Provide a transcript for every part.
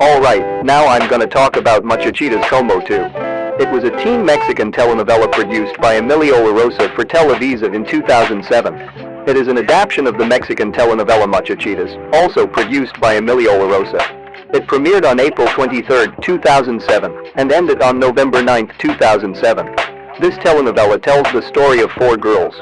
Alright, now I'm gonna talk about Muchachitas Como 2. It was a teen Mexican telenovela produced by Emilio LaRosa for Televisa in 2007. It is an adaptation of the Mexican telenovela Muchachitas, also produced by Emilio LaRosa. It premiered on April 23, 2007, and ended on November 9, 2007. This telenovela tells the story of four girls: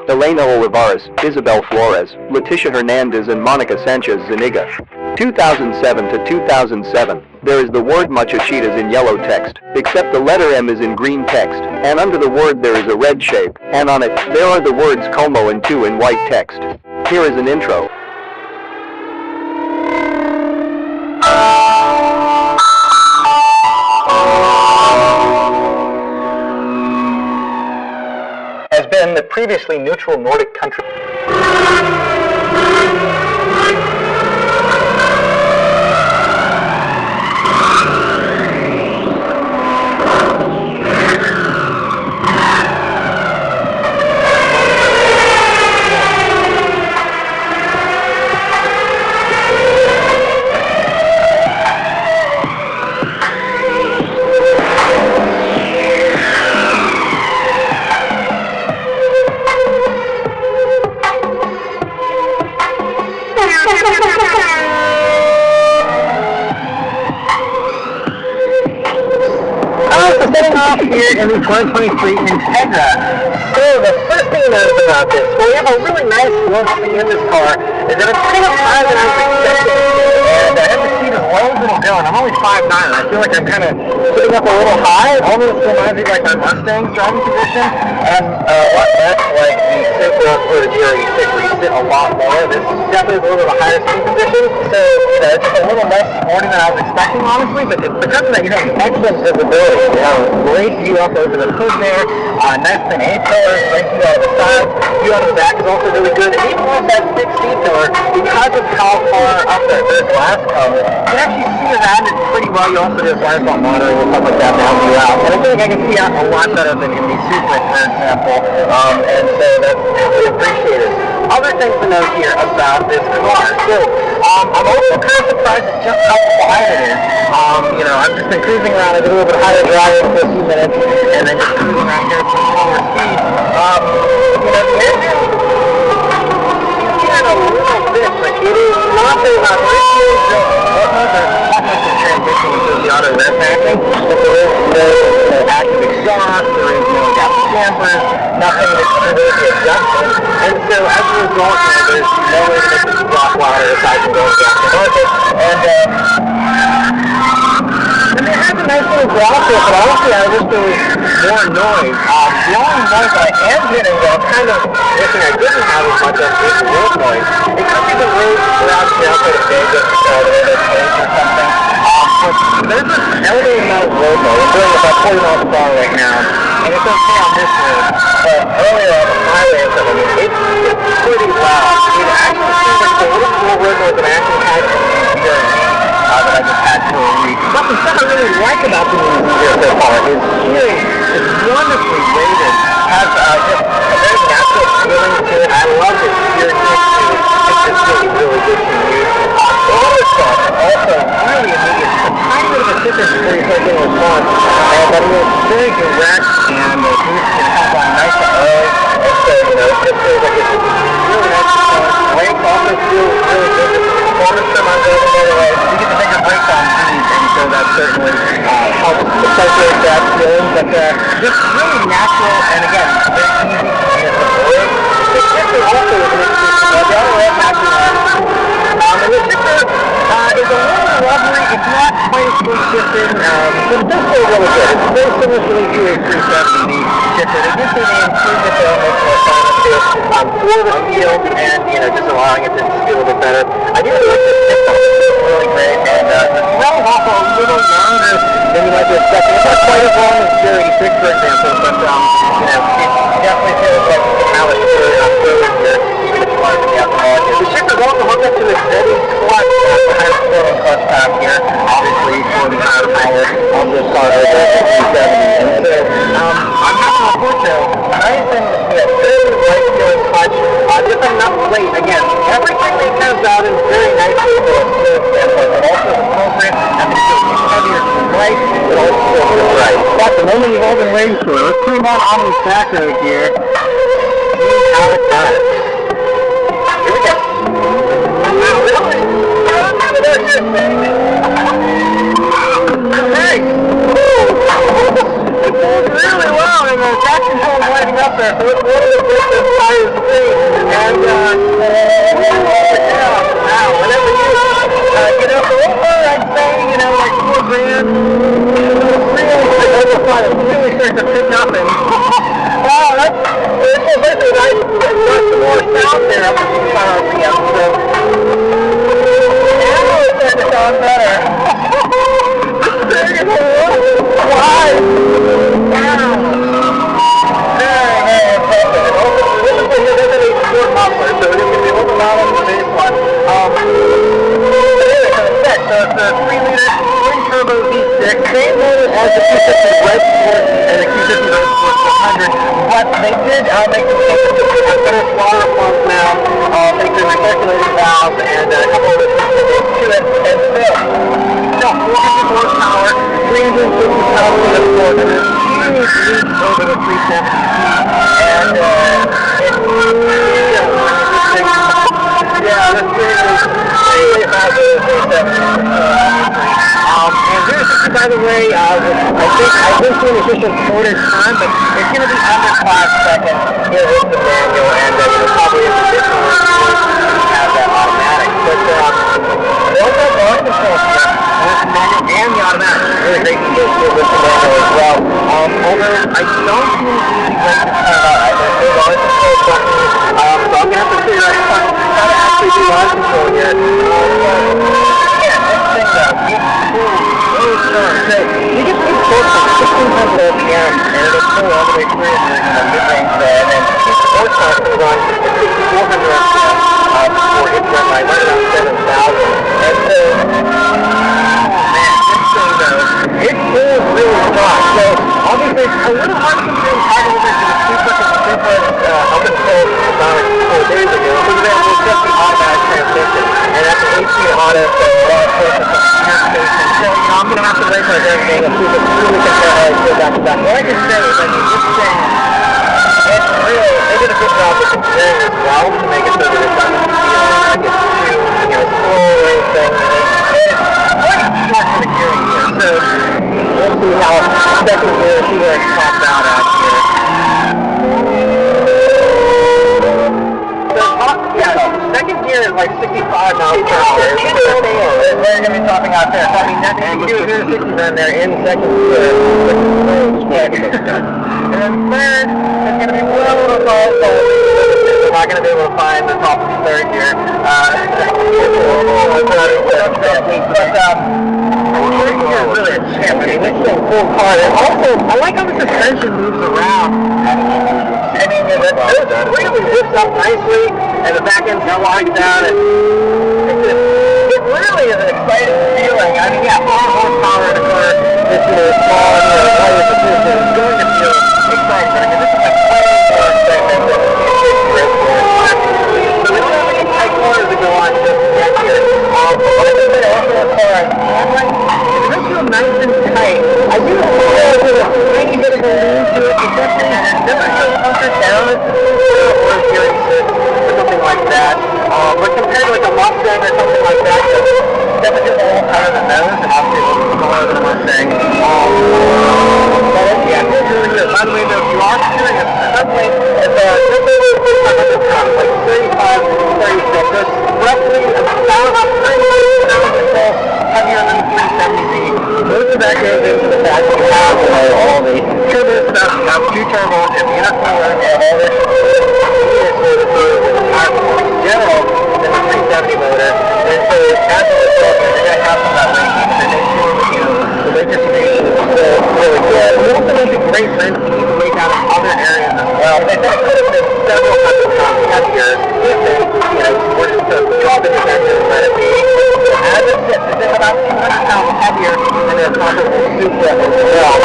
Elena Olivares, Isabel Flores, Leticia Hernandez and Monica Sanchez Zuniga. 2007 to 2007, there is the word Muchachitas in yellow text, except the letter M is in green text, and under the word there is a red shape, and on it, there are the words Como and 2 in white text. Here is an intro. Has been the previously neutral Nordic country. Setting off here in the 2023 Integra. So the first thing to notice about this, well, we have a really nice look in this car, is that it's kind of higher than I was expecting. And I have the seat as low as it'll go, and I'm only 5'9", and I feel like I'm kind of sitting up a little high. Almost reminds me like my Mustang's driving position, and a lot less like the Supra or the GR86 where you sit a lot lower. This is definitely a little bit of a higher seat position, so it's just a little less sporty than I was expecting, honestly, but because of that, you have excellent visibility. You have a great view up over the hood there, nice thin A-pillar, great view out of the side, view out of the back is also really good, and even with that 6 C-pillar, because of how far up the glass comes, you can actually see around it pretty well. You also do blind spot monitoring and stuff like that now throughout, and I feel like I can see out a lot better than in the Supra, for example, and so that's really appreciated. Other things to note here about this car. So, I'm also kind of surprised at just how quiet it is. I've just been cruising around. I did a little bit higher driving for a few minutes, and then just cruising around here at some slower speed. The engine, you hear it a little bit, but it is not very loud. There is no transmission with the auto vent acting, but there is no active exhaust, there is no adaptive dampers, nothing that's completely adjusted. And so as a result, there's no way to make this drop louder aside from going down the market. And they have a nice little drop here, but honestly I wish there was more noise. The only noise that I am getting that I'm kind of wishing I didn't have as much of is the road noise. It could be the road around the outside of Vegas or something. But there's an elevated amount of road noise. We're doing about 40 miles per hour right now, and it's okay on this road, but earlier on the highway or something, it's pretty loud. It actually seems like a little more road noise than I actually had in the year that I just had for a week. Something I really like about the new year so far is hearing is wonderfully weighted, has just a very natural feeling to it. I love it. Hearing it too. It's just really good to use. Auto start also really immediate. Just a tiny bit of a difference before you start getting response, but it was very direct, and the boost comes on nice and early, and so it just feels like it's really nice to start. Brakes also feel really good. Performance from on the motorway. You get the bigger brakes on speed, and so that certainly helps accentuate that feeling, but just really natural, and again, very easy to get the brake. The shifter also is an interesting one. The other red matching on. And the shifter is a little rubbery. It's not quite as smooth shifting, but it does feel really good. It's very similar to the GA370 shifter. They did say they improved it to make more fun for the field, and just allowing it to feel a bit better. I do really like this shifter. It's really great, and the smell is also a little longer than you might be expecting. It's not quite as long as GR86, for example, but it definitely feels like how it's really not fluid here, even if you want it to be aftermarket. The shifter is also hooked up to a steady clutch, the highest performing clutch pack here, obviously for the higher power on this car, the 370. And so, I'm happy to report though, nice and fairly light feeling clutch, just enough weight. Again, everything that comes out is very nice for a smooth standpoint, but also appropriate and moment you've all been waiting for. Let's put him on Omni's back road here. See how it does. Here we go. Wow, really? Hey! It goes really well, and the track control is lighting up there, so it's one of the quickest tires to see. And, now, whenever you get up a little further, I'd say, you know, like $4 grand, really start to pick up and it's basically nice to put some more sound there up to the episode. And it's starting to sound better. Why? Wow. Very, very impressive. This is a short muffler, so it is going to be a little louder than this one. So it's a 3-liter twin-turbo V6, same motor as the Q50 Red Sport and the Q50 Red Sport 100, but they did make the changes to a better water pump now, thanks to the recirculating valve and a couple of things to it, and still, 400 horsepower, 350 pounds to the floor, and a huge leap over the 370, and that's really about the 370. And here's, by the way, I didn't see an official quarter time, but it's going to be under 5 seconds. Here is the manual, and probably in the additional have that automatic. But those are bar control here, with the manual and the automatic. Really great to get with the manual as well. Although I don't see an easy way to turn on. There's bar control button, so I'm going to have to figure out how to actually do bar control here. You get pretty close to 1600 RPM, and it'll pull all the way through the mid-range there, and then the horsepower comes on to 6400 RPM before it's run right around 7,000. And so, man, this thing though, it pulls really strong. So obviously it's a little hard to compare the Super to the Super up until about 4 days ago. So there was just the automatic transmission, and that's an 8-speed auto, so a lot of forces from the gear station. So, I'm going to have to wait for everything and see if it's really compare how it goes back to back. What I can say is, this thing, it's really, they did a good job with the gearing as well to make it so that it doesn't feel like it's too, slow or anything. It's quite short for the gearing here. So, we'll see how second gear, see where it's topped out at here. Second gear is like 65 miles per hour. They're going to be topping out there. So, I mean, that's going to do 60 run there in second gear. And then third is going to be well above. We're not going to be able to find the top of the third gear. Third gear is really a champ. I mean, this thing pulls hard. And also, I like how the suspension moves around. I mean, it really zips up nicely, and the back end's locked down, and it really is an exciting feeling. I mean, yeah, 4 horsepower in a car that's small and lighter position is going to feel exciting, but I mean, this is like way more excitement than the Q50 Red Sport. So we don't have any tight corners to go on just yet here. But I think they also have cars. It does feel nice and tight. I do feel a tiny bit of a lean to it, but definitely it doesn't feel hunkered down or a gearing 6 or something like that. But compared to like a Mustang or something like that, it's definitely just a little higher than those, and obviously a little smaller than a Mustang. But yeah, it's really good. By the way, though, if you are considering a Subway, it's just over 500 pounds, like 35, 36. So it's roughly about 30 pounds or so heavier than the 370Z. Most of that goes into the fact that you have all the turbo stuff. You have 2 turbos and the intercooler and all this higher performance in general than the 370 motor. And so as a result, you're going to have some of that ranking to make sure that the weight distribution is still really good. We also make a great rent to keep the weight down in other areas as well. They said it could have been several hundred pounds heavier if they, were just to drop it in there and let it be. As it sits, it's about 200 pounds heavier than their comparable Supra as well.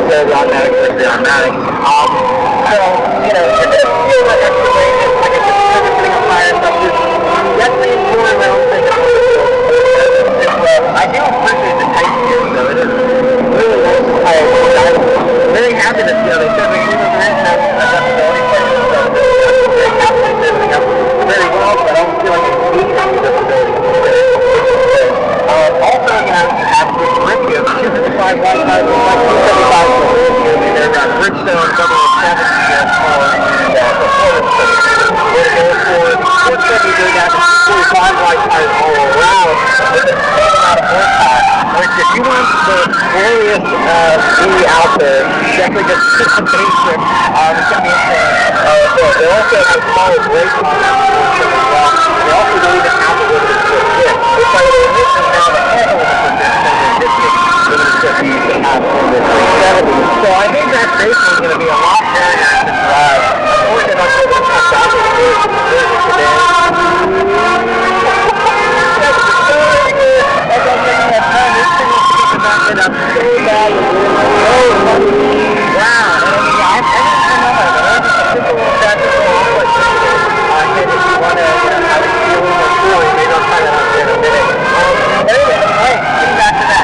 So the automatic versus the automatic. So, it does feel like extra weight. It's like it's just sitting up higher and stuff. Definitely enjoying my own thing. I do appreciate the tight gears though. It is really nice and tight. Very 5 white cars with like 275 for lithium, and then Bridgestone W70 just for performance cars. We're going to go for 470 going down to 245 white cars all around with the same amount of horsepower. Which, if you want the glorious view out there, definitely just put some base strip. It's going to be insane. They also have smaller brakes on them as well. They also don't even have the limited slip kit. Which, by the way, this is now the head limited slip kit, and this is limited slip you used to have in the 370. So I think that basically is going to be a lot easier to drive. I'm going to not go to the top of the today. And I'm so bad with it. Wow. I didn't know that. I just a simple little tactical off-like and if you want to have it feel a little more cool, maybe I'll try that out there in a minute. Anyway, getting back to that.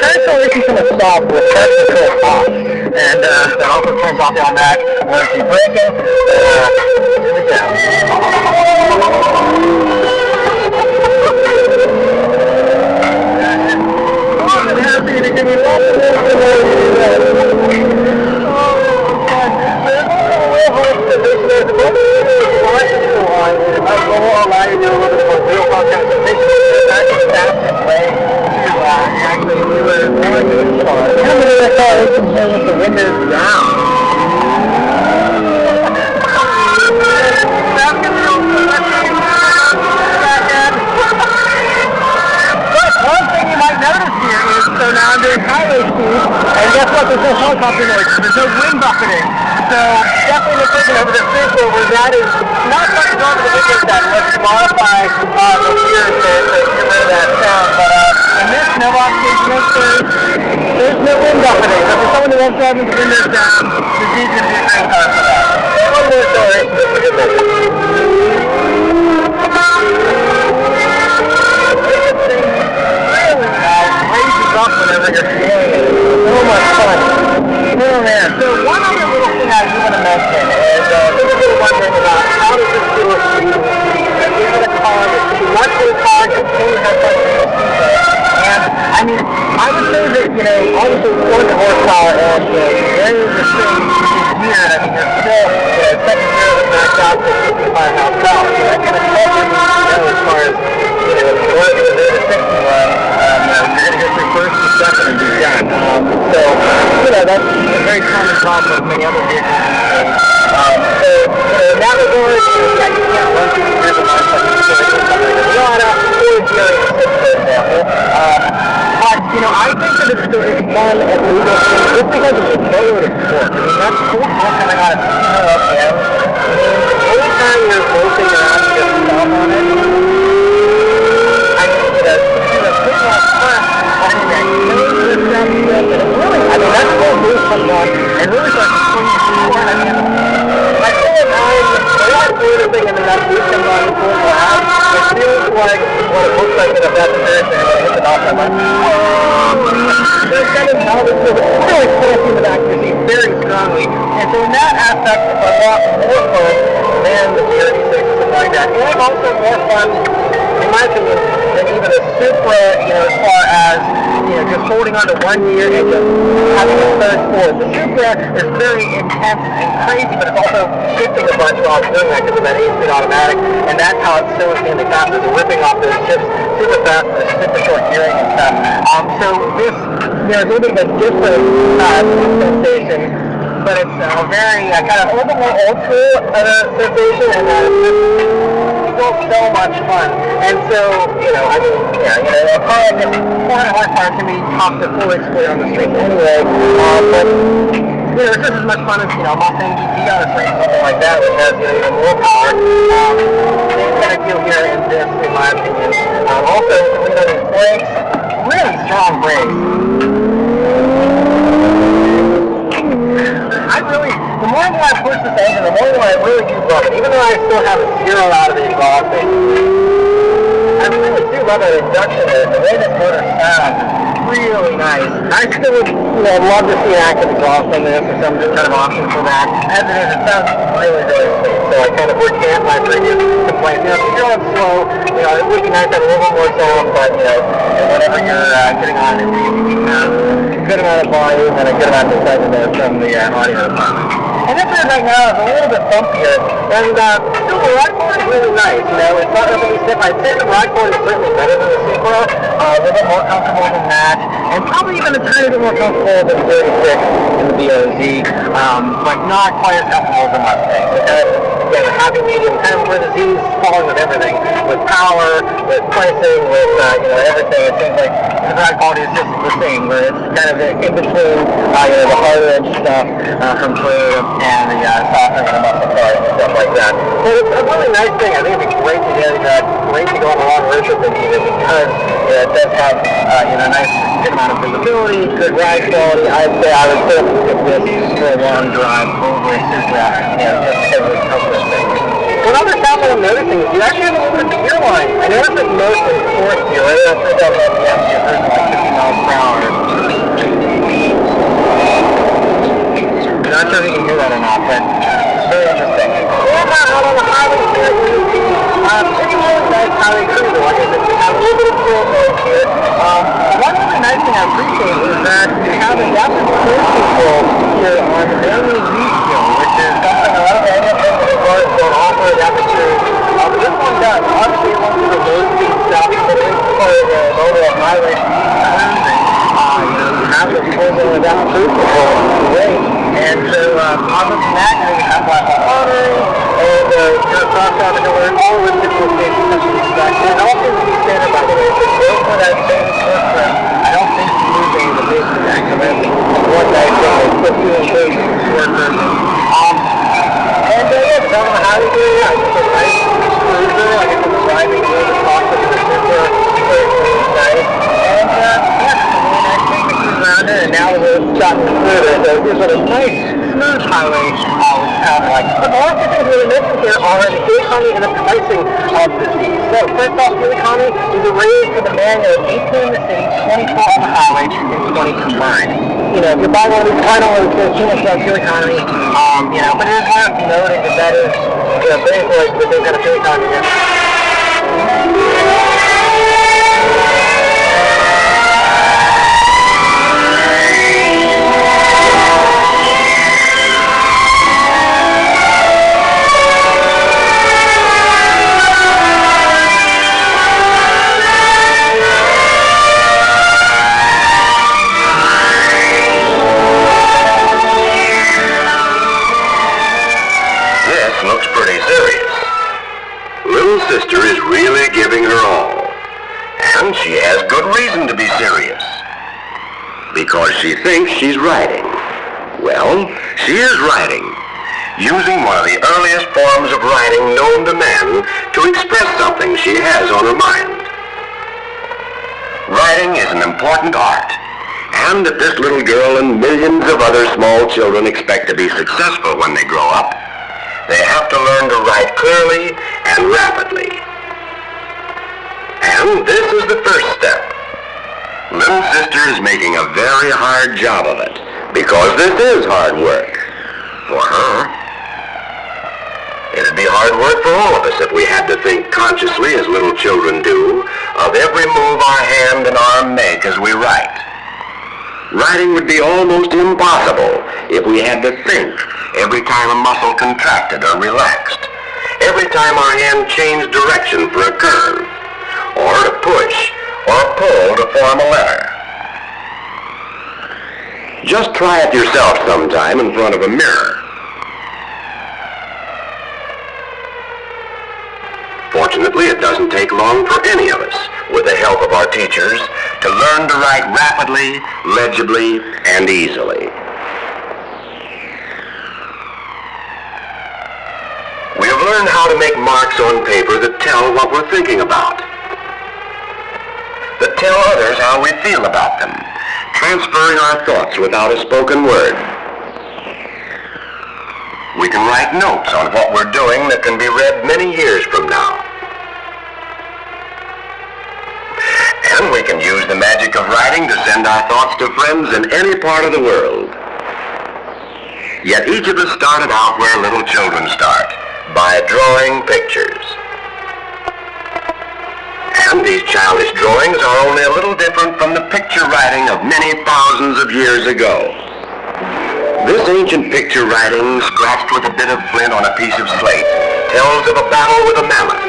actually this is going to stop with press control off, and that also turns off the automatic emergency braking. Here we go. With the windows down. One thing you might notice here is, so now I'm doing highway speed, and guess what? There's no helicopter noise, there's no wind buffeting. So definitely looking over the switchover, that is not quite going to the windows down. Let's modify the gears to get rid of that sound. But in this Snowbox case, there's no wind buffeting. So for someone who loves driving the windows down, this is going to be a great car for that. One more story, just a good minute. Raises up whenever you're feeling it. So much fun. Oh man. So one other little thing I do want to mention is people were wondering about how does this do with speed? And we have a car that's too much of a car, continue to have such a and I mean, I would say that, you know, obviously 400 horsepower and there is a thing gear that you're still, second gear was knocked out to 55 miles per hour. So that kind of tells you, as far as, if you want to do the 60 run, you're going to get your first and second and be done. So, that's a very common problem with many other vehicles these days. So, in that regard, yeah, you can't run through the gears of one, but you can still do something like a Miata or a GR86, for example. But, I think that it's fun and legal just because of the motor torque. I mean, that's cool coming out of 200 RPM. Every time you're rolling around, you get stop on it. I mean, it's pretty much fun. I mean, that really, that's cool move coming on, and really starts to swing you forward. I mean, I feel like I'm not doing anything, and then that move comes on and pulls around. It feels like what it looks like in a fast American when it hits it off. I'm like, there's kind of how this is really forcing the accuracy very strongly. And so in that aspect, it's a lot more fun than the GR86 or something like that. And it's also more fun, in my opinion, than even a Supra, as far as, just holding on to one gear and just having a third forward. The Supra is very intense and crazy, but it's also shifting a bunch while it's doing that because of that 8-speed automatic, and that's how it's so insanely fast. It's ripping off those chips super fast with a super short gearing and stuff. So this, is a little bit of a different sensation, but it's a very kind of a little bit more old school sensation, and still so much fun. And so, a car like this, 400 horsepower can be tough to fully exploit on the street anyway, but it's just as much fun as, Mustang GT on the street, something like that, which has, even more power. Same kind of deal here in this, in my opinion. Also, these brakes, really strong brakes. The more and more I push this engine, the more and more I really do love it. Even though I still have a 0 out of the exhausting, I really do love that induction there. The way this motor sounds is really nice. I still would love to see an active exhaust on this or some kind of option for that. As it is, it sounds really, really sweet. So I kind of recant my previous complaints. If you're going slow, it would be nice to have a little bit more sound, but, whenever you're getting on it, you can have a good amount of volume and a good amount of excitement there from the audio department. And this one right now is a little bit bumpier, and still the ride forward is really nice. It's not really stiff. I'd say the ride forward is certainly better than the Supra, a little bit more comfortable than that, and probably even a tiny bit more comfortable than the 36 and the BOZ, but not quite as comfortable as the Mustang. So again, a happy medium, kind of where the Z is falling with everything, with power, with pricing, with everything. It seems like the ride quality is just the same, where it's kind of in between, the harder edge stuff from Toyota and the softer and the muscle cars and stuff like that. So it's a really nice thing. I think it'd be great to get that, great to go on a long road trip with even because it does have a nice good amount of visibility, good ride quality. I'd say I would put this for a long drive over a Supra, just because of the comfort thing. One other sound that I'm noticing is you actually have a little bit of gear line. I noticed that most in fourth gear, right around 3,000 RPM, you're like 50 miles per hour. adaptive proof people here on mainly Readville, which is something a lot of animal guards don't offer adaptive series. But this one does. Obviously, it won't do the low speed stuff, but it is part of the mobile highway speed. You have the full adaptive cruise control rate, and so other than that, you have black monitoring, and your cross traffic alert, all with digital safety systems expect. And it all seems to be standard, by the way. So built for that same system. I don't think you're losing the basic accuracy. One nice thing is put you in case work version. And yeah, depending on how you do it, I think it's nice cruiser. I guess it's driving near the top of the super, very nice. And around it, and now the road's gotten smoother, so it's a nice, smooth highway, which is kind of like. But the last two things really missing here are the fuel economy and the pricing of the city. So first off, fuel economy is a raise for the manual of 18 in the city, 24 on the highway, and 20 combined. You know, if you're buying one of these, I don't really care too much about fuel economy, but it is worth noting that that is, basically the big kind of fuel economy here. Sister is really giving her all, and she has good reason to be serious, because she thinks she's writing. Well, she is writing, using one of the earliest forms of writing known to man to express something she has on her mind. Writing is an important art, and if this little girl and millions of other small children expect to be successful when they grow up, they have to learn to write clearly and rapidly. And this is the first step. Little Sister is making a very hard job of it, because this is hard work for her. It'd be hard work for all of us if we had to think consciously, as little children do, of every move our hand and arm make as we write. Writing would be almost impossible if we had to think every time a muscle contracted or relaxed, every time our hand changed direction for a curve, or to push or pull to form a letter. Just try it yourself sometime in front of a mirror. Fortunately, it doesn't take long for any of us, with the help of our teachers, to learn to write rapidly, legibly, and easily. We have learned how to make marks on paper that tell what we're thinking about, that tell others how we feel about them, transferring our thoughts without a spoken word. We can write notes on what we're doing that can be read many years from now. And we can use the magic of writing to send our thoughts to friends in any part of the world. Yet each of us started out where little children start, by drawing pictures. And these childish drawings are only a little different from the picture writing of many thousands of years ago. This ancient picture writing, scratched with a bit of flint on a piece of slate, tells of a battle with a mammoth.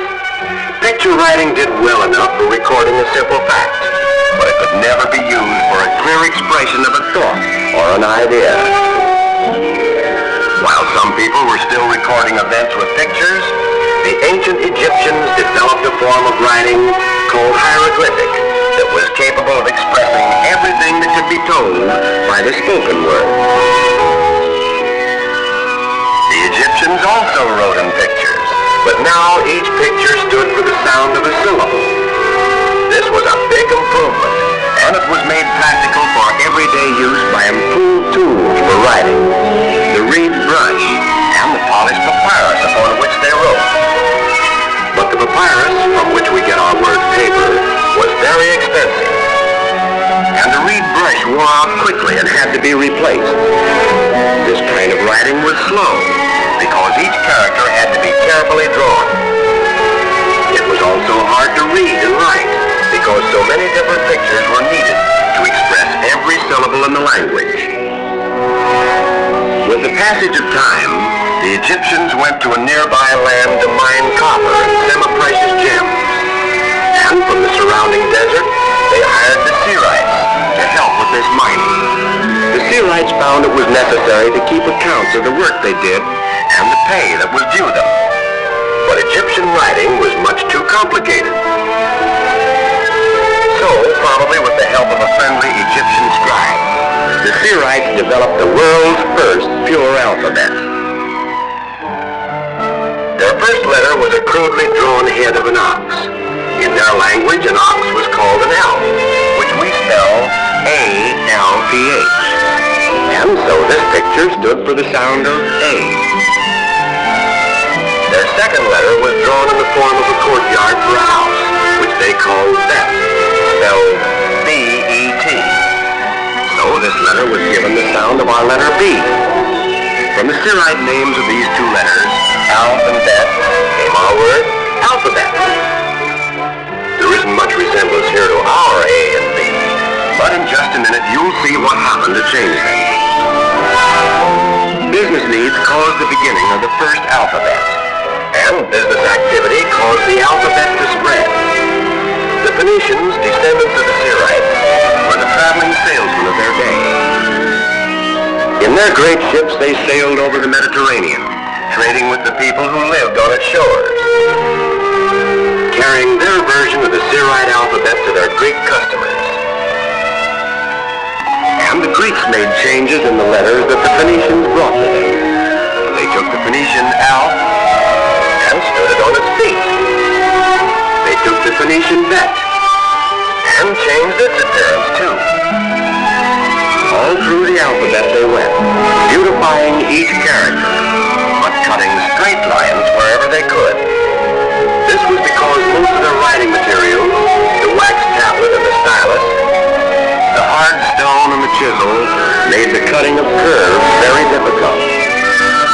Picture writing did well enough for recording a simple fact, but it could never be used for a clear expression of a thought or an idea. While some people were still recording events with pictures, the ancient Egyptians developed a form of writing called hieroglyphic that was capable of expressing everything that could be told by the spoken word. The Egyptians also wrote in pictures, but now each picture stood for the sound of a syllable. This was a big improvement, and it was made practical for everyday use by improved tools for writing, the reed brush, and the polished papyrus upon which they wrote. But the papyrus, from which we get our word paper, was very expensive, and the reed brush wore out quickly and had to be replaced. This kind of writing was slow, because each character had to be carefully drawn. It was also hard to read and write, because so many different pictures were needed to express every syllable in the language. passage of time, the Egyptians went to a nearby land to mine copper and semi-precious gems. And from the surrounding desert, they hired the Seirites to help with this mining. The Seirites found it was necessary to keep accounts of the work they did and the pay that was due them. But Egyptian writing was much too complicated. So, probably with the help of a friendly Egyptian scribe, the Seirites developed the world's first pure alphabet. Their first letter was a crudely drawn head of an ox. In their language, an ox was called an elf, which we spell A-L-P-H. And so this picture stood for the sound of A. Their second letter was drawn in the form of a courtyard for a house, which they called Bet, spelled B-E-T. So this letter was given the sound of our letter B. From the Seirite names of these two letters, Alf and Bet, came our word alphabet. There isn't much resemblance here to our A and B, but in just a minute you'll see what happened to change them. Business needs caused the beginning of the first alphabet, and business activity caused the alphabet to spread. The Phoenicians, descendants of the Seirites, were the traveling salesmen of their day. In their great ships they sailed over the Mediterranean, trading with the people who lived on its shores, carrying their version of the Seirite alphabet to their Greek customers. And the Greeks made changes in the letters that the Phoenicians brought to them. They took the Phoenician Alf and stood it on its feet. They took the Phoenician Bet and changed its appearance too. All through the alphabet they went, beautifying each character, but cutting straight lines wherever they could. This was because most of their writing materials, the wax tablet and the stylus, the hard stone and the chisel, made the cutting of curves very difficult.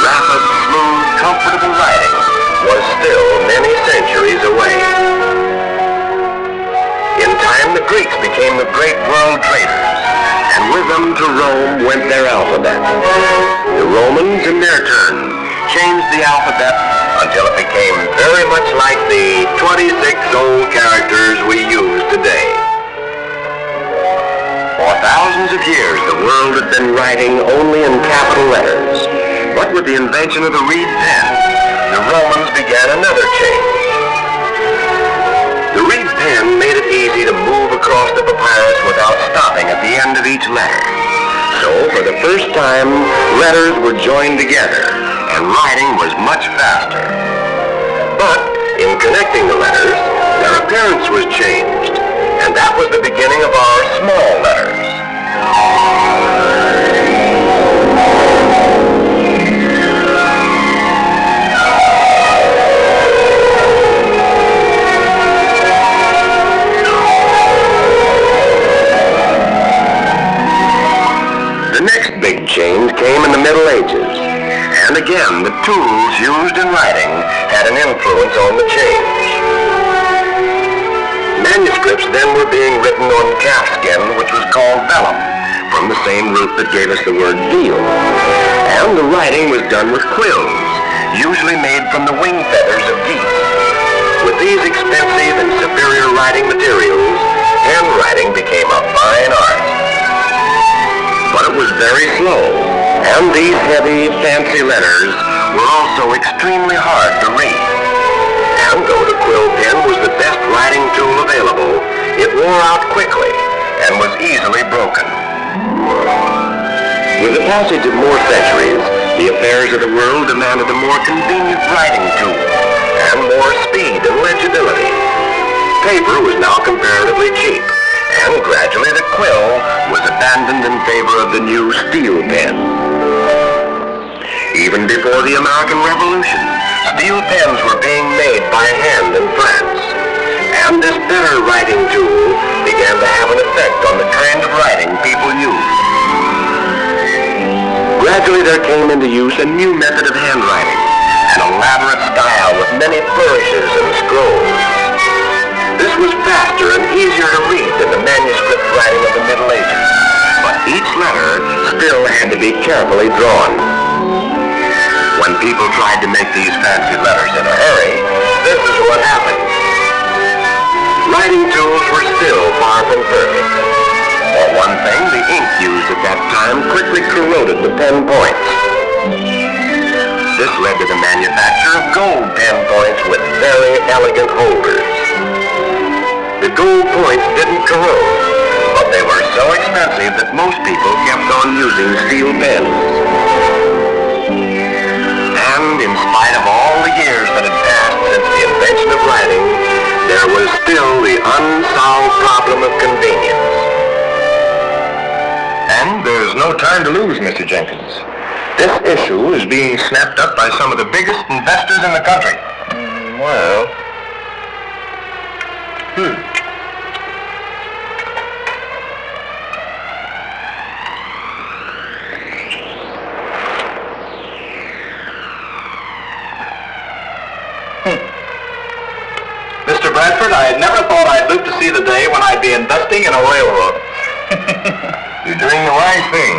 Rapid, smooth, comfortable writing was still many centuries away. In time, the Greeks became the great world traders, and with them to Rome went their alphabet. The Romans, in their turn, changed the alphabet until it became very much like the 26 old characters we use today. For thousands of years, the world had been writing only in capital letters. But with the invention of the reed pen, the Romans began another change. The reed pen made it easy to move across the papyrus without stopping at the end of each letter. So, for the first time, letters were joined together, and writing was much faster. But, in connecting the letters, their appearance was changed, and that was the beginning of our small letters. The next big change came in the Middle Ages, and again the tools used in writing had an influence on the change. Manuscripts then were being written on calfskin, which was called vellum, from the same root that gave us the word veal. And the writing was done with quills, usually made from the wing feathers of geese. With these expensive and superior writing materials, handwriting became a fine art. But it was very slow, and these heavy, fancy letters were also extremely hard to read. And though the quill pen was the best writing tool available, it wore out quickly and was easily broken. With the passage of more centuries, the affairs of the world demanded a more convenient writing tool and more speed and legibility. Paper was now comparatively cheap, and gradually the quill was abandoned in favor of the new steel pen. Even before the American Revolution, steel pens were being made by hand in France, and this better writing tool began to have an effect on the kind of writing people used. Gradually there came into use a new method of handwriting, an elaborate style with many flourishes and scrolls. This was faster and easier to read than the manuscript writing of the Middle Ages, but each letter still had to be carefully drawn. when people tried to make these fancy letters in a hurry, this is what happened. Writing tools were still far from perfect. For one thing, the ink used at that time quickly corroded the pen points. This led to the manufacture of gold pen points with very elegant holders. The gold points didn't corrode, but they were so expensive that most people kept on using steel pens. And in spite of all the years that had passed since the invention of writing, there was still the unsolved problem of convenience. And there's no time to lose, Mr. Jenkins. This issue is being snapped up by some of the biggest investors in the country. Well... Mr. Bradford, I had never thought I'd live to see the day when I'd be investing in a railroad. You're doing the right thing.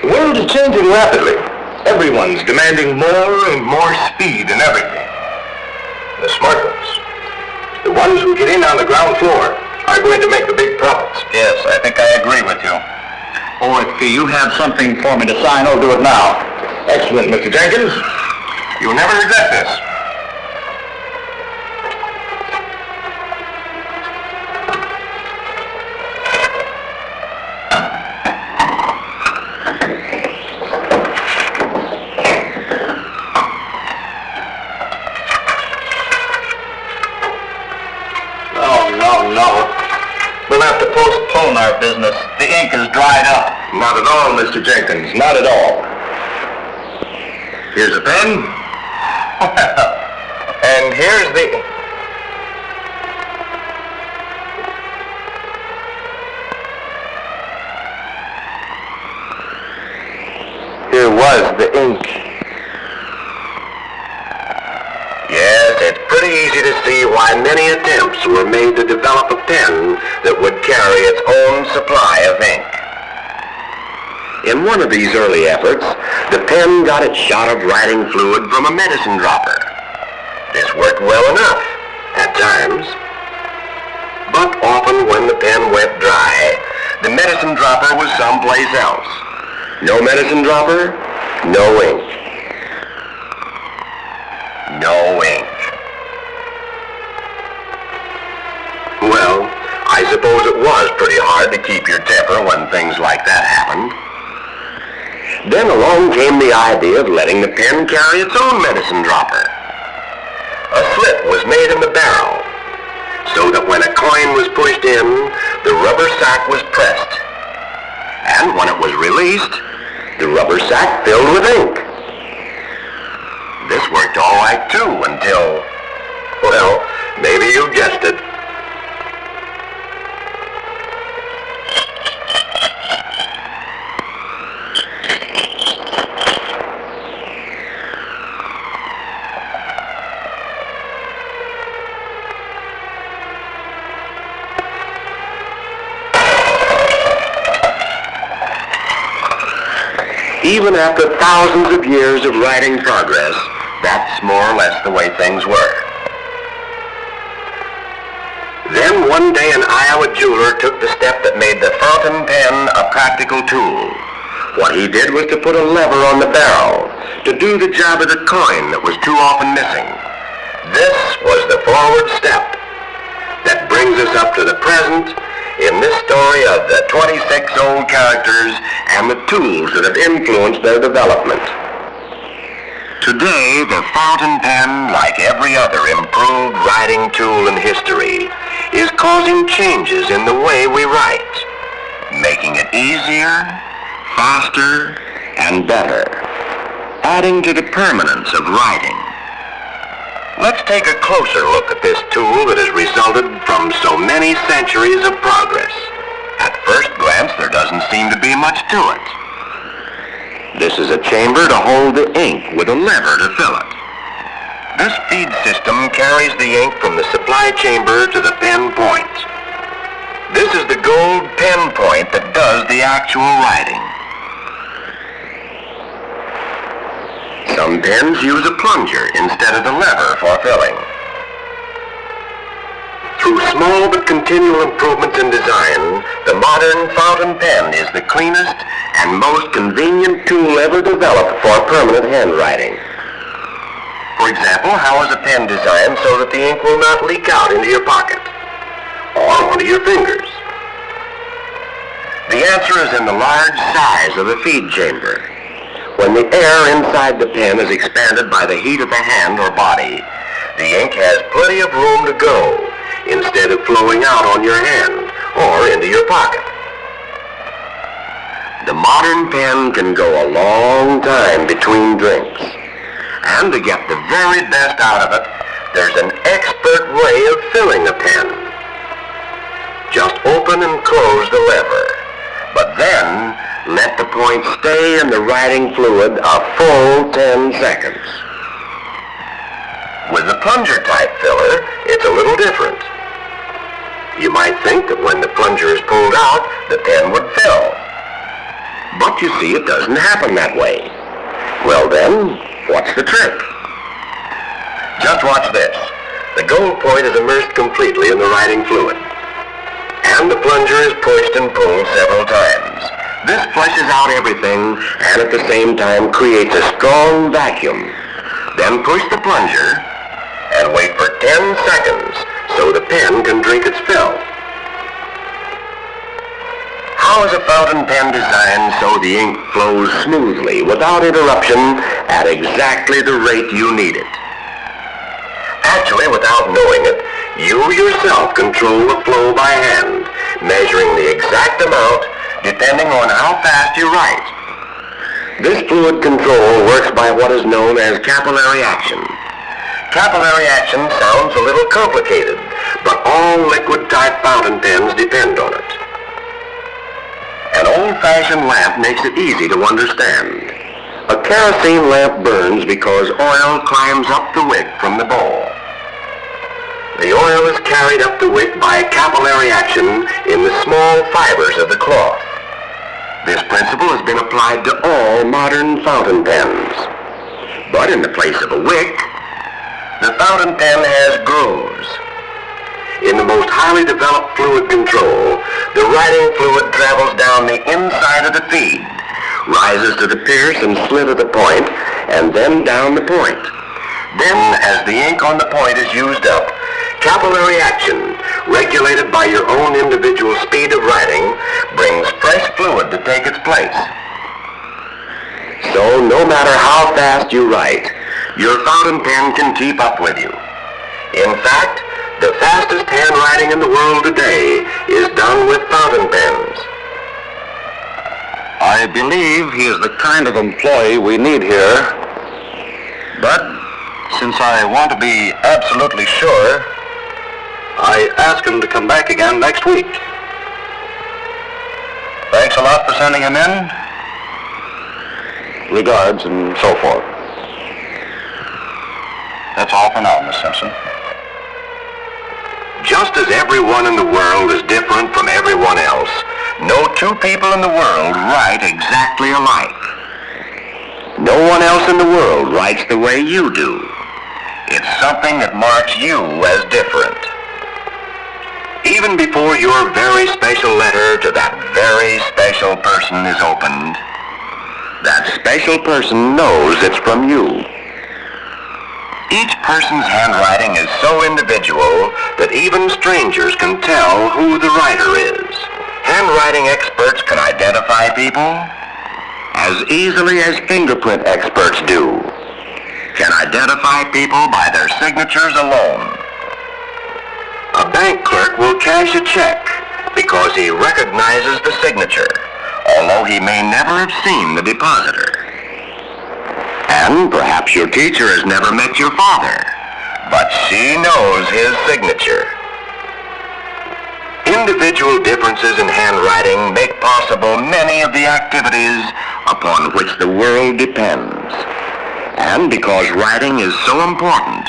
The world is changing rapidly. Everyone's demanding more and more speed in everything. The smart ones, the ones who get in on the ground floor, are going to make the big profits. Yes, I think I agree with you. Oh, if you have something for me to sign, I'll do it now. Excellent, Mr. Jenkins. You'll never regret this. No. We'll have to postpone our business. The ink is dried up. Not at all, Mr. Jenkins. Not at all. Here's a pen. And here's the... Here was the ink. Yes, it's pretty easy to see why many attempts were made to develop a pen that would carry its own supply of ink. In one of these early efforts, the pen got its shot of writing fluid from a medicine dropper. This worked well enough, at times. But often when the pen went dry, the medicine dropper was someplace else. No medicine dropper, no ink. No ink. Well, I suppose it was pretty hard to keep your temper when things like that happened. Then along came the idea of letting the pen carry its own medicine dropper. A slit was made in the barrel, so that when a coin was pushed in, the rubber sack was pressed. And when it was released, the rubber sack filled with ink. This worked all right, too, until, well, maybe you guessed it. Even after thousands of years of writing progress, that's more or less the way things were. Then one day an Iowa jeweler took the step that made the fountain pen a practical tool. What he did was to put a lever on the barrel to do the job of the coin that was too often missing. This was the forward step that brings us up to the present in this story of the 26 old characters and the tools that have influenced their development. Today, the fountain pen, like every other improved writing tool in history, is causing changes in the way we write, making it easier, faster, and better, adding to the permanence of writing. Let's take a closer look at this tool that has resulted from so many centuries of progress. At first glance, there doesn't seem to be much to it. This is a chamber to hold the ink with a lever to fill it. This feed system carries the ink from the supply chamber to the pen point. This is the gold pen point that does the actual writing. Some Some pens use a plunger instead of the lever for filling. Through small but continual improvements in design, the modern fountain pen is the cleanest and most convenient tool ever developed for permanent handwriting. For example, how is a pen designed so that the ink will not leak out into your pocket or onto your fingers? The answer is in the large size of the feed chamber. When the air inside the pen is expanded by the heat of the hand or body, the ink has plenty of room to go instead of flowing out on your hand or into your pocket. The modern pen can go a long time between drinks. And to get the very best out of it, there's an expert way of filling a pen. Just open and close the lever, but then let the point stay in the writing fluid a full 10 seconds. With the plunger type filler, it's a little different. You might think that when the plunger is pulled out, the pen would fill. But you see, it doesn't happen that way. Well then, what's the trick? Just watch this. The gold point is immersed completely in the writing fluid, and the plunger is pushed and pulled several times. This flushes out everything and at the same time creates a strong vacuum. Then push the plunger and wait for 10 seconds so the pen can drink its fill. How is a fountain pen designed so the ink flows smoothly without interruption at exactly the rate you need it? Actually, without knowing it, you yourself control the flow by hand, measuring the exact amount depending on how fast you write. This fluid control works by what is known as capillary action. Capillary action sounds a little complicated, but all liquid-type fountain pens depend on it. An old-fashioned lamp makes it easy to understand. A kerosene lamp burns because oil climbs up the wick from the bowl. The oil is carried up the wick by capillary action in the small fibers of the cloth. This principle has been applied to all modern fountain pens. But in the place of a wick, the fountain pen has grooves. In the most highly developed fluid control, the writing fluid travels down the inside of the feed, rises to the pierce and slit of the point, and then down the point. Then, as the ink on the point is used up, capillary action, regulated by your own individual speed of writing, brings fresh fluid to take its place. So, no matter how fast you write, your fountain pen can keep up with you. In fact, the fastest handwriting in the world today is done with fountain pens. I believe he is the kind of employee we need here. But since I want to be absolutely sure, I ask him to come back again next week. Thanks a lot for sending him in. Regards and so forth. That's all for now, Miss Simpson. Just as everyone in the world is different from everyone else, no two people in the world write exactly alike. No one else in the world writes the way you do. It's something that marks you as different. Even before your very special letter to that very special person is opened, that special person knows it's from you. Each person's handwriting is so individual that even strangers can tell who the writer is. Handwriting experts can identify people as easily as fingerprint experts do, can identify people by their signatures alone. A bank clerk will cash a check because he recognizes the signature, although he may never have seen the depositor. And perhaps your teacher has never met your father, but she knows his signature. Individual differences in handwriting make possible many of the activities upon which the world depends. And because writing is so important,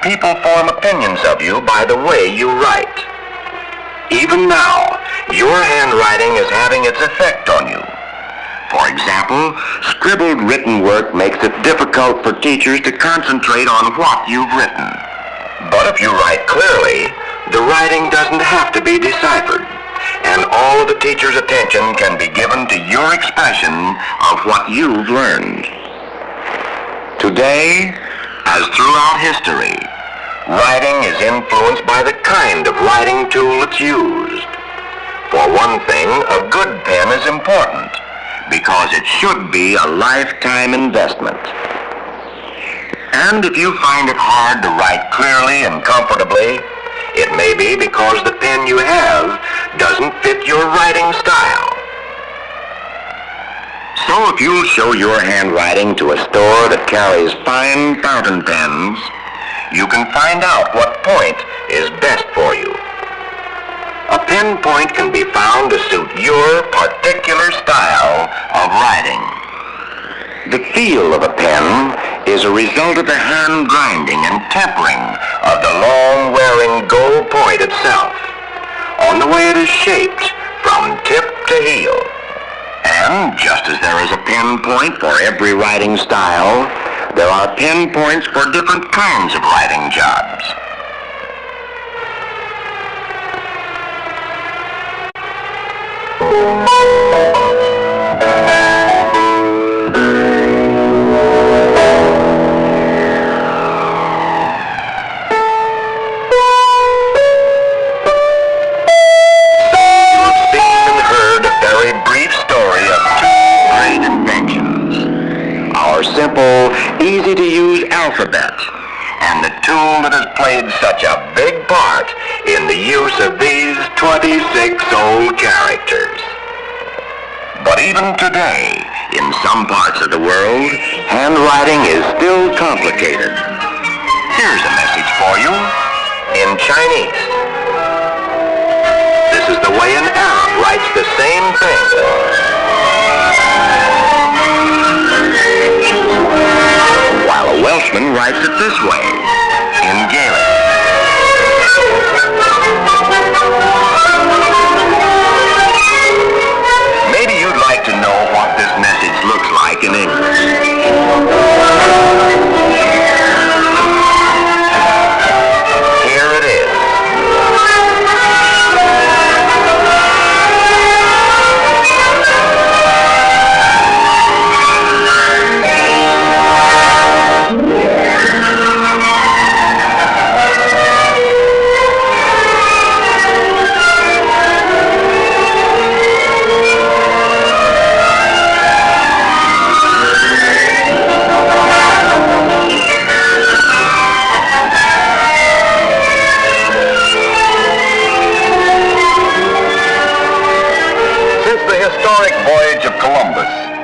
people form opinions of you by the way you write. Even now, your handwriting is having its effect on you. For example, example, scribbled written work makes it difficult for teachers to concentrate on what you've written. But if you write clearly, the writing doesn't have to be deciphered, and all of the teacher's attention can be given to your expression of what you've learned. Today, as throughout history, writing is influenced by the kind of writing tool it's used. For one thing, a good pen is important because it should be a lifetime investment. And if you find it hard to write clearly and comfortably, it may be because the pen you have doesn't fit your writing style. So if you'll show your handwriting to a store that carries fine fountain pens, you can find out what point is best for you. A pen point can be found to suit your particular style of writing. The feel of a pen is a result of the hand grinding and tempering of the long-wearing gold point itself, on the way it is shaped from tip to heel. And just as there is a pen point for every writing style, there are pen points for different kinds of writing jobs. Simple, easy-to-use alphabet, and the tool that has played such a big part in the use of these 26 old characters. But even today, in some parts of the world, handwriting is still complicated. Here's a message for you in Chinese. This is the way an Arab writes the same thing. While a Welshman writes it this way, in Gaelic. Maybe you'd like to know what this message looks like in English. Here it is.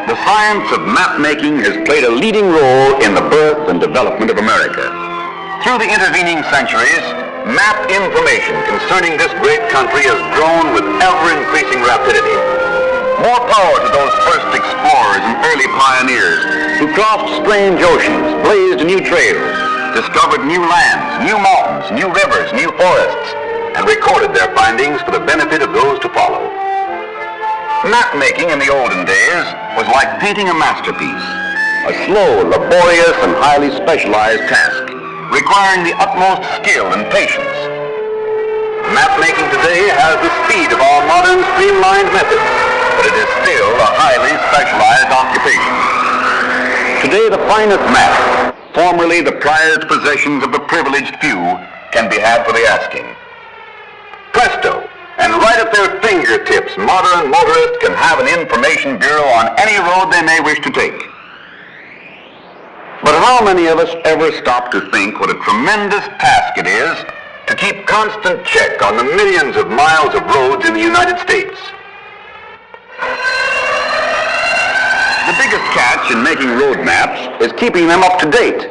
The science of map-making has played a leading role in the birth and development of America. Through the intervening centuries, map information concerning this great country has grown with ever-increasing rapidity. More power to those first explorers and early pioneers who crossed strange oceans, blazed new trails, discovered new lands, new mountains, new rivers, new forests, and recorded their findings for the benefit of those to follow. Map-making in the olden days was like painting a masterpiece, a slow, laborious, and highly specialized task, requiring the utmost skill and patience. Map-making today has the speed of our modern streamlined methods, but it is still a highly specialized occupation. Today, the finest map, formerly the prized possessions of the privileged few, can be had for the asking. Presto! And right at their fingertips, modern motorists can have an information bureau on any road they may wish to take. But how many of us ever stop to think what a tremendous task it is to keep constant check on the millions of miles of roads in the United States? The biggest catch in making road maps is keeping them up to date.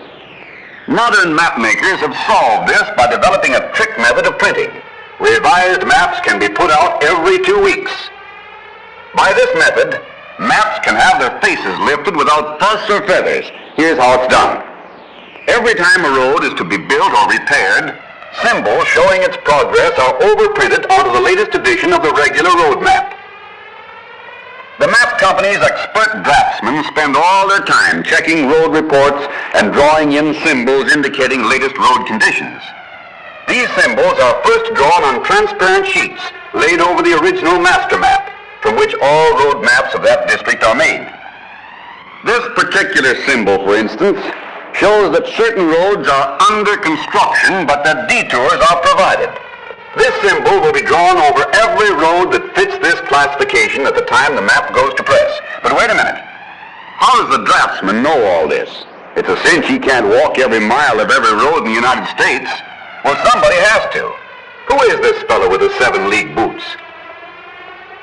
Modern map makers have solved this by developing a trick method of printing. Revised maps can be put out every 2 weeks. By this method, maps can have their faces lifted without fuss or feathers. Here's how it's done. Every time a road is to be built or repaired, symbols showing its progress are overprinted onto the latest edition of the regular road map. The map company's expert draftsmen spend all their time checking road reports and drawing in symbols indicating latest road conditions. These symbols are first drawn on transparent sheets laid over the original master map, from which all road maps of that district are made. This particular symbol, for instance, shows that certain roads are under construction, but that detours are provided. This symbol will be drawn over every road that fits this classification at the time the map goes to press. But wait a minute. How does the draftsman know all this? It's a cinch he can't walk every mile of every road in the United States. Well, somebody has to. Who is this fellow with the 7-league boots?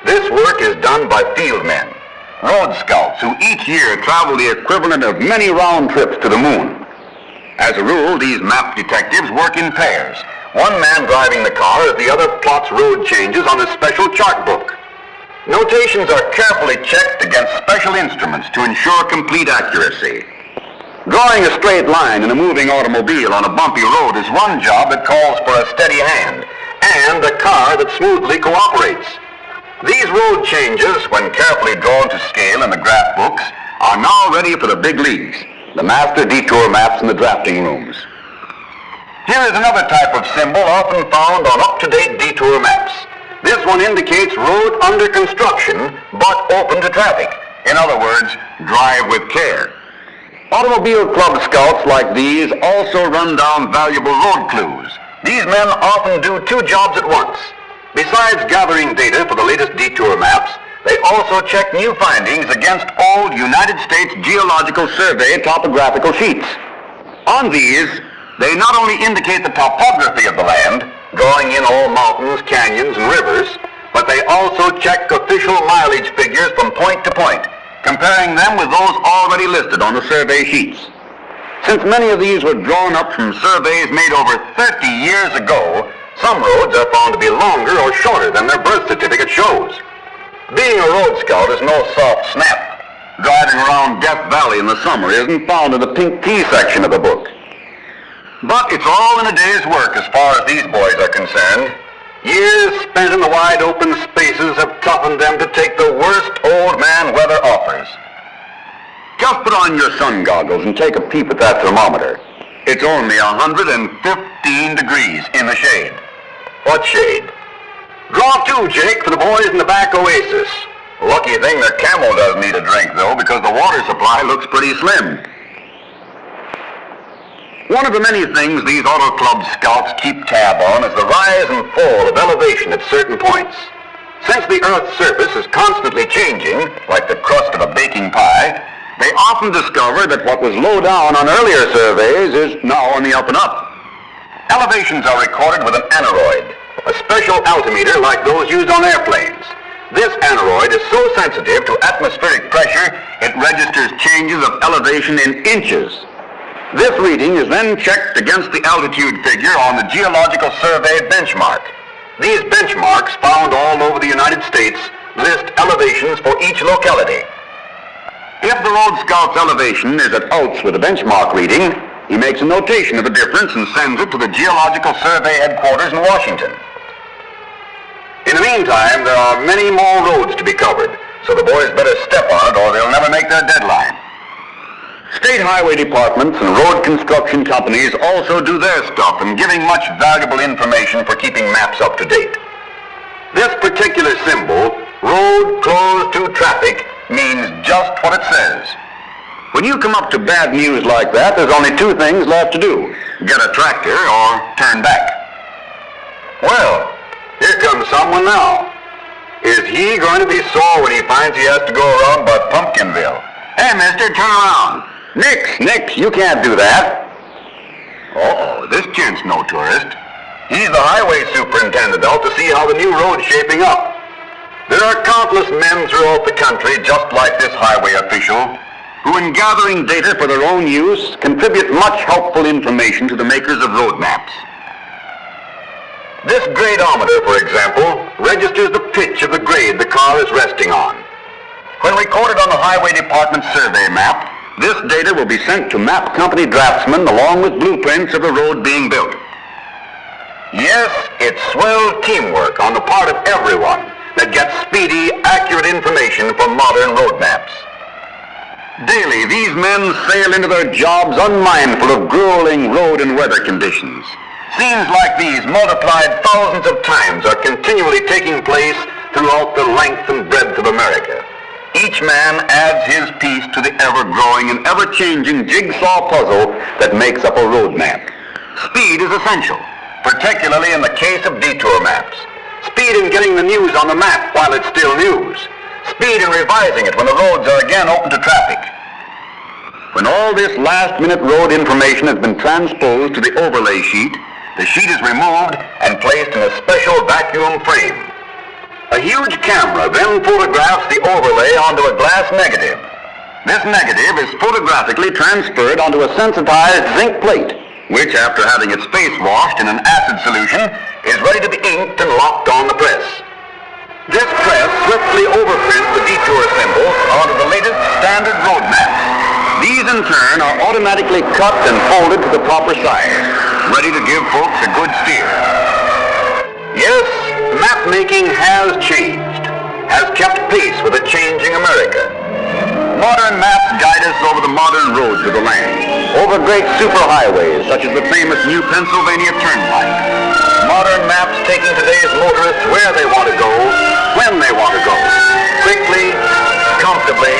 This work is done by field men, road scouts who each year travel the equivalent of many round trips to the moon. As a rule, these map detectives work in pairs. One man driving the car as the other plots road changes on a special chart book. Notations are carefully checked against special instruments to ensure complete accuracy. Drawing a straight line in a moving automobile on a bumpy road is one job that calls for a steady hand and a car that smoothly cooperates. These road changes, when carefully drawn to scale in the graph books, are now ready for the big leagues, the master detour maps in the drafting rooms. Here is another type of symbol often found on up-to-date detour maps. This one indicates road under construction, but open to traffic. In other words, drive with care. Automobile club scouts like these also run down valuable road clues. These men often do two jobs at once. Besides gathering data for the latest detour maps, they also check new findings against old United States Geological Survey topographical sheets. On these, they not only indicate the topography of the land, drawing in all mountains, canyons, and rivers, but they also check official mileage figures from point to point, comparing them with those already listed on the survey sheets. Since many of these were drawn up from surveys made over 30 years ago, some roads are found to be longer or shorter than their birth certificate shows. Being a road scout is no soft snap. Driving around Death Valley in the summer isn't found in the pink tea section of the book. But it's all in a day's work as far as these boys are concerned. Years spent in the wide open spaces have toughened them to take the worst old man weather offers. Just put on your sun goggles and take a peep at that thermometer. It's only 115 degrees in the shade. What shade? Draw two, Jake, for the boys in the back oasis. Lucky thing their camel doesn't need a drink, though, because the water supply looks pretty slim. One of the many things these auto club scouts keep tab on is the rise and fall of elevation at certain points. Since the Earth's surface is constantly changing, like the crust of a baking pie, they often discover that what was low down on earlier surveys is now on the up and up. Elevations are recorded with an aneroid, a special altimeter like those used on airplanes. This aneroid is so sensitive to atmospheric pressure, it registers changes of elevation in inches. This reading is then checked against the altitude figure on the Geological Survey benchmark. These benchmarks, found all over the United States, list elevations for each locality. If the road scout's elevation is at outs with the benchmark reading, he makes a notation of the difference and sends it to the Geological Survey headquarters in Washington. In the meantime, there are many more roads to be covered, so the boys better step on it or they'll never make their deadline. State highway departments and road construction companies also do their stuff in giving much valuable information for keeping maps up to date. This particular symbol, road closed to traffic, means just what it says. When you come up to bad news like that, there's only two things left to do: get a tractor or turn back. Well, here comes someone now. Is he going to be sore when he finds he has to go around by Pumpkinville? Hey, mister, turn around. Nix, you can't do that. Uh-oh, this gent's no tourist. He's the highway superintendent out to see how the new road's shaping up. There are countless men throughout the country just like this highway official, who in gathering data for their own use contribute much helpful information to the makers of road maps. This gradometer, for example, registers the pitch of the grade the car is resting on. When recorded on the Highway Department survey map, this data will be sent to map company draftsmen along with blueprints of the road being built. Yes, it's swell teamwork on the part of everyone, that gets speedy, accurate information from modern road maps. Daily, these men sail into their jobs unmindful of grueling road and weather conditions. Scenes like these, multiplied thousands of times, are continually taking place throughout the length and breadth of America. Each man adds his piece to the ever-growing and ever-changing jigsaw puzzle that makes up a road map. Speed is essential, particularly in the case of detour maps. Speed in getting the news on the map while it's still news. Speed in revising it when the roads are again open to traffic. When all this last-minute road information has been transposed to the overlay sheet, the sheet is removed and placed in a special vacuum frame. A huge camera then photographs the overlay onto a glass negative. This negative is photographically transferred onto a sensitized zinc plate, which, after having its face washed in an acid solution, is ready to be inked and locked on the press. This press swiftly overprints the detour symbols onto the latest standard road maps. These, in turn, are automatically cut and folded to the proper size, ready to give folks a good steer. Yes, map-making has changed, has kept pace with a changing America. Modern maps guide us over the modern roads of the land, over great superhighways such as the famous New Pennsylvania Turnpike. Modern maps taking today's motorists where they want to go, when they want to go, quickly, comfortably,